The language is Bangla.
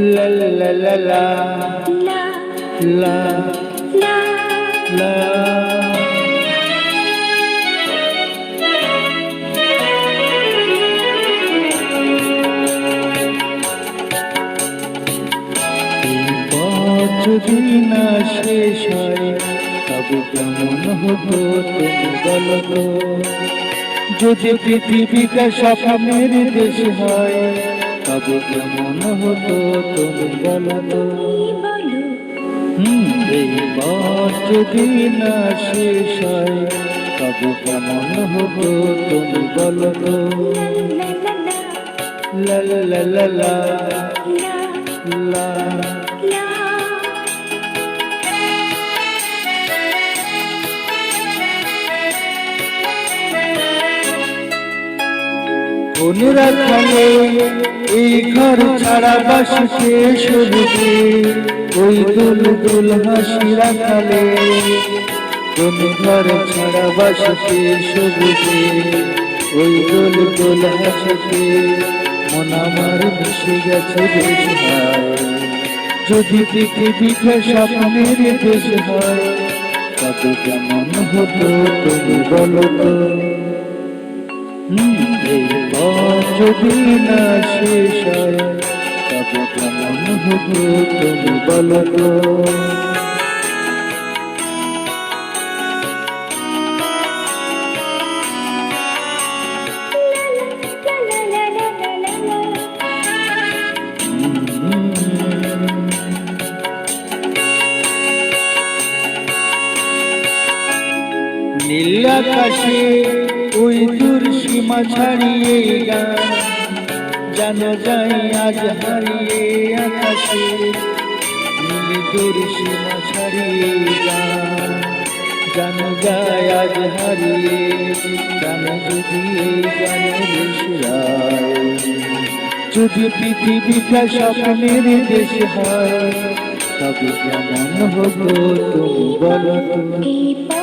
লা লা লা লা লা লা লা লা। যদি না শেষ হয় তবে কেমন হতো তুমি বলো তো? যদি পৃথিবীটা স্বপ্নের দেশ হয় তবে কেমন হতো তুমি বলো তো? বলো এই পথ যদি না শেষ হয় তবে কেমন হতো তুমি বলো তো? লা লা লা লা লা লা লা লা লা। অনুরাগ খালে এই ঘর ছাড়া বাসকে শুরুতে ওই দুল দুল হাসি রাখালে কোন ঘর ছাড়া বাসকে শুরুতে ওই দুল দুল হাসিতে মন আমার মিশে গেছে দেশ হয়। যদি পৃথিবীটা স্বপ্নের দেশ হয় তবে কেমন হতো তুমি বলো তো? এই পথ যদি না শেষ হয় তবে কেমন হতো তুমি বলো তো? নীল আকাশে ওই দূর সীমা ছাড়িয়ে গান জানো যাই আজ হারিয়ে আকাশে নীল দূর সীমা ছাড়িয়ে গান জানো যায় আজ হারিয়ে গানে যদি এই গানের সুরায়। যদি পৃথিবীটা স্বপ্নের দেশ হয় তবে কেমন হতো তুমি বলো তো?